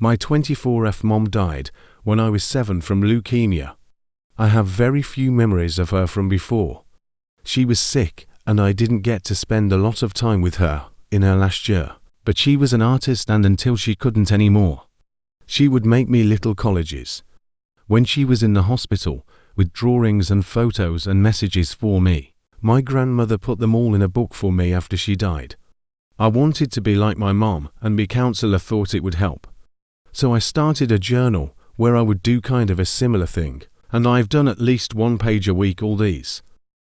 My 24F mom died when I was 7 from leukemia. I have very few memories of her from before. She was sick and I didn't get to spend a lot of time with her in her last year. But she was an artist, and until she couldn't anymore, she would make me little collages. When she was in the hospital, with drawings and photos and messages for me, my grandmother put them all in a book for me after she died. I wanted to be like my mom, and my counselor thought it would help. So I started a journal where I would do kind of a similar thing, and I've done at least 1 page a week all these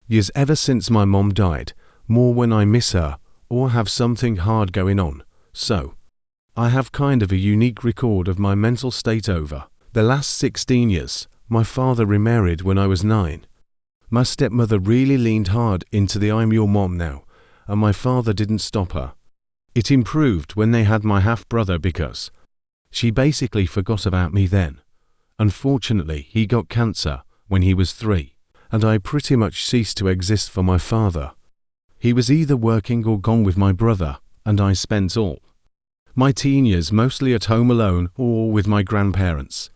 years ever since my mom died, more when I miss her or have something hard going on. So I have kind of a unique record of my mental state over the last 16 years. My father remarried when I was 9. My stepmother really leaned hard into the "I'm your mom now," and my father didn't stop her. It improved when they had my half-brother because she basically forgot about me then. Unfortunately, he got cancer when he was 3, and I pretty much ceased to exist for my father. He was either working or gone with my brother, and I spent all my teen years mostly at home alone or with my grandparents.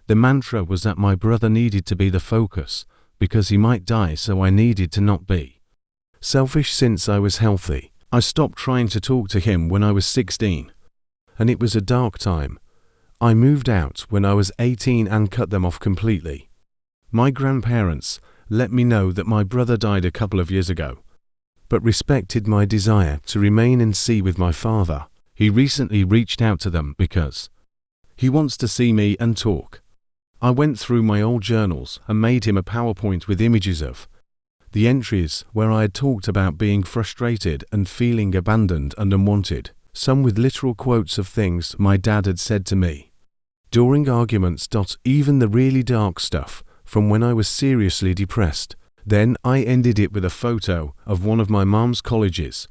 The mantra was that my brother needed to be the focus because he might die, so I needed to not be selfish since I was healthy. I stopped trying to talk to him when I was 16, and it was a dark time. I moved out when I was 18 and cut them off completely. My grandparents let me know that my brother died a couple of years ago, but respected my desire to remain and see with my father. He recently reached out to them because he wants to see me and talk. I went through my old journals and made him a PowerPoint with images of the entries where I had talked about being frustrated and feeling abandoned and unwanted, some with literal quotes of things my dad had said to me during arguments. Even the really dark stuff from when I was seriously depressed. Then I ended it with a photo of one of my mom's colleges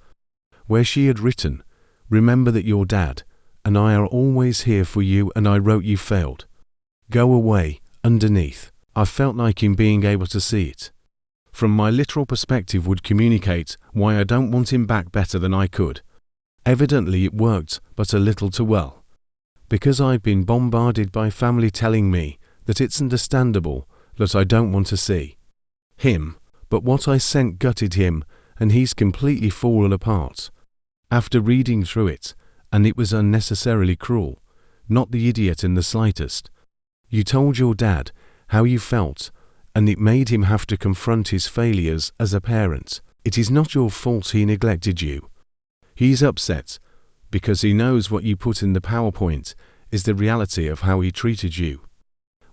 where she had written, "Remember that your dad and I are always here for you," and I wrote, "You failed. Go away," underneath. I felt like him being able to see it from my literal perspective would communicate why I don't want him back better than I could. Evidently it worked, but a little too well, because I've been bombarded by family telling me that it's understandable that I don't want to see him, but what I sent gutted him, and he's completely fallen apart. After reading through it, and it was unnecessarily cruel, not the idiot in the slightest. You told your dad how you felt, and it made him have to confront his failures as a parent. It is not your fault he neglected you. He's upset because he knows what you put in the PowerPoint is the reality of how he treated you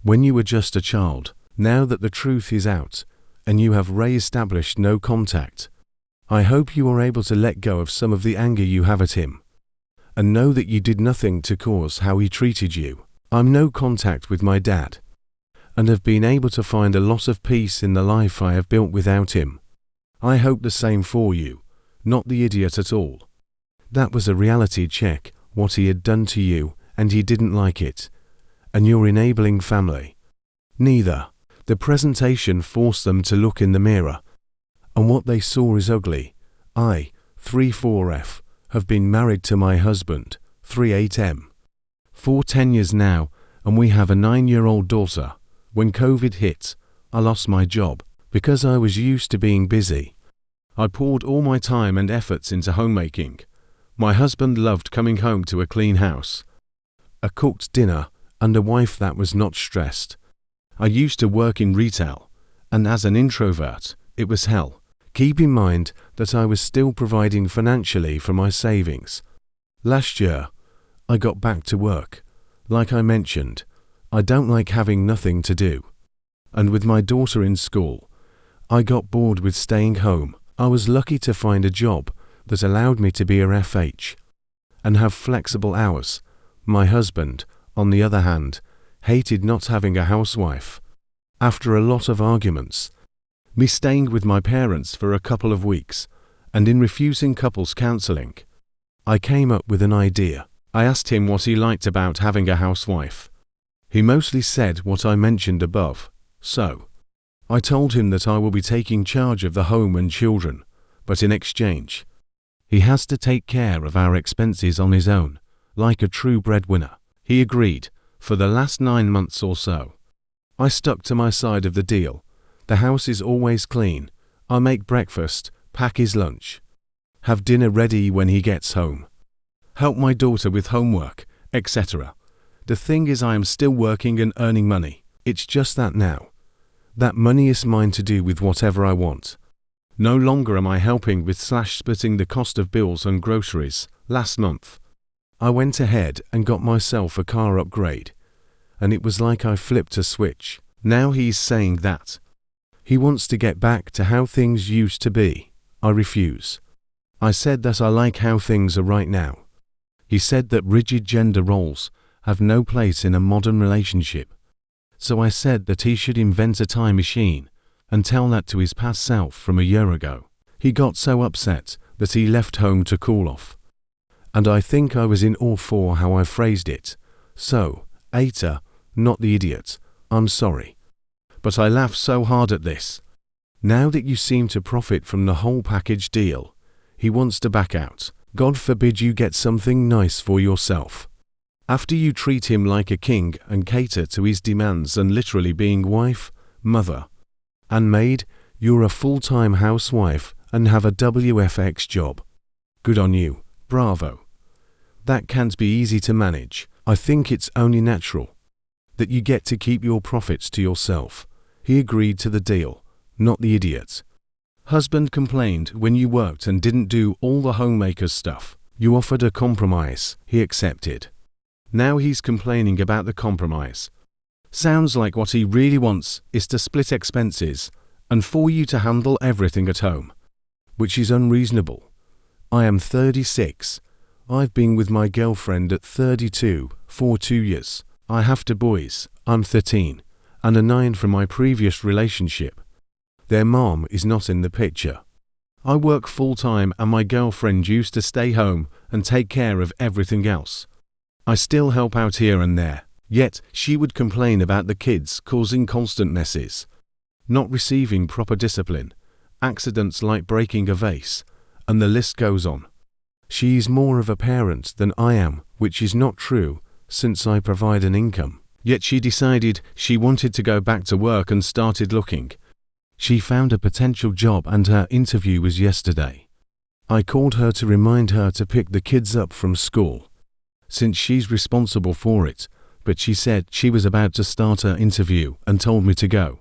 when you were just a child. Now that the truth is out, and you have re-established no contact, I hope you are able to let go of some of the anger you have at him, and know that you did nothing to cause how he treated you. I'm no contact with my dad, and have been able to find a lot of peace in the life I have built without him. I hope the same for you, not the idiot at all. That was a reality check, what he had done to you, and he didn't like it. And your enabling family neither. The presentation forced them to look in the mirror, and what they saw is ugly. I, 34F, have been married to my husband, 38M, for 10 years now, and we have a 9-year-old daughter. When COVID hit, I lost my job because I was used to being busy. I poured all my time and efforts into homemaking. My husband loved coming home to a clean house, a cooked dinner, and a wife that was not stressed. I used to work in retail, and as an introvert, it was hell. Keep in mind that I was still providing financially for my savings. Last year, I got back to work. Like I mentioned, I don't like having nothing to do. And with my daughter in school, I got bored with staying home. I was lucky to find a job that allowed me to be a FH and have flexible hours. My husband, on the other hand, hated not having a housewife. After a lot of arguments, me staying with my parents for a couple of weeks, and in refusing couples counseling, I came up with an idea. I asked him what he liked about having a housewife. He mostly said what I mentioned above. So, I told him that I will be taking charge of the home and children, but in exchange, he has to take care of our expenses on his own, like a true breadwinner. He agreed, for the last 9 months or so. I stuck to my side of the deal. The house is always clean. I make breakfast, pack his lunch, have dinner ready when he gets home, help my daughter with homework, etc. The thing is, I am still working and earning money. It's just that now. That money is mine to do with whatever I want. No longer am I helping with / splitting the cost of bills and groceries. Last month, I went ahead and got myself a car upgrade, and it was like I flipped a switch. Now he's saying that he wants to get back to how things used to be. I refuse. I said that I like how things are right now. He said that rigid gender roles have no place in a modern relationship. So I said that he should invent a time machine and tell that to his past self from a year ago. He got so upset that he left home to cool off. And I think I was in awe for how I phrased it. So, aita, not the idiot, I'm sorry. But I laugh so hard at this. Now that you seem to profit from the whole package deal, he wants to back out. God forbid you get something nice for yourself. After you treat him like a king and cater to his demands and literally being wife, mother, and maid, you're a full-time housewife and have a WFX job. Good on you, bravo. That can't be easy to manage. I think it's only natural that you get to keep your profits to yourself. He agreed to the deal, not the idiot. Husband complained when you worked and didn't do all the homemaker's stuff. You offered a compromise. He accepted. Now he's complaining about the compromise. Sounds like what he really wants is to split expenses and for you to handle everything at home, which is unreasonable. I am 36. I've been with my girlfriend at 32 for 2 years. I have 2 boys. I'm 13 and a 9 from my previous relationship. Their mom is not in the picture. I work full-time and my girlfriend used to stay home and take care of everything else. I still help out here and there, yet she would complain about the kids causing constant messes, not receiving proper discipline, accidents like breaking a vase, and the list goes on. She is more of a parent than I am, which is not true since I provide an income. Yet she decided she wanted to go back to work and started looking. She found a potential job and her interview was yesterday. I called her to remind her to pick the kids up from school, since she's responsible for it, but she said she was about to start her interview and told me to go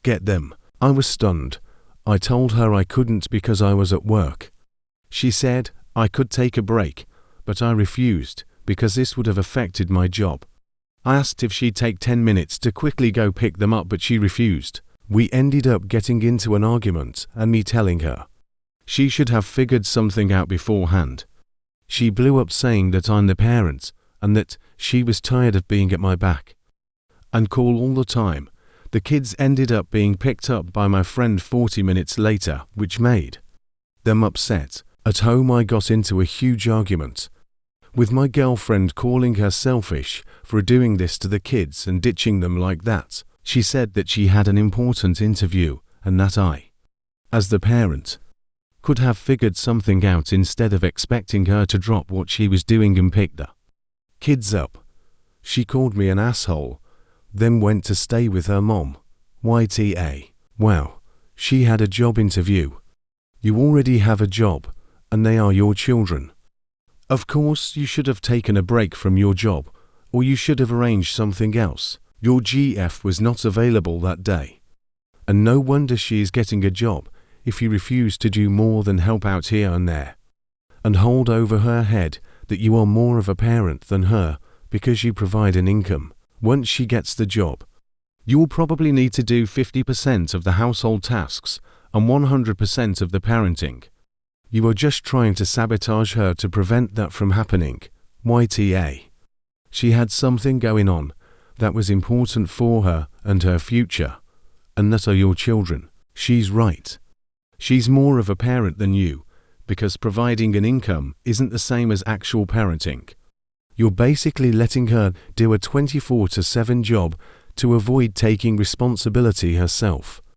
get them. I was stunned. I told her I couldn't because I was at work. She said I could take a break, but I refused because this would have affected my job. I asked if she'd take 10 minutes to quickly go pick them up, but she refused. We ended up getting into an argument and me telling her she should have figured something out beforehand. She blew up saying that I'm the parent and that she was tired of being at my back and call all the time. The kids ended up being picked up by my friend 40 minutes later, which made them upset. At home I got into a huge argument with my girlfriend, calling her selfish for doing this to the kids and ditching them like that. She said that she had an important interview and that I, as the parent, could have figured something out instead of expecting her to drop what she was doing and pick the kids up. She called me an asshole, then went to stay with her mom. YTA. Wow, she had a job interview. You already have a job, and they are your children. Of course, you should have taken a break from your job, or you should have arranged something else. Your GF was not available that day. And no wonder she is getting a job if you refuse to do more than help out here and there, and hold over her head that you are more of a parent than her because you provide an income. Once she gets the job, you will probably need to do 50% of the household tasks and 100% of the parenting. You are just trying to sabotage her to prevent that from happening. YTA. She had something going on that was important for her and her future, and that are your children. She's right. She's more of a parent than you, because providing an income isn't the same as actual parenting. You're basically letting her do a 24/7 job to avoid taking responsibility herself.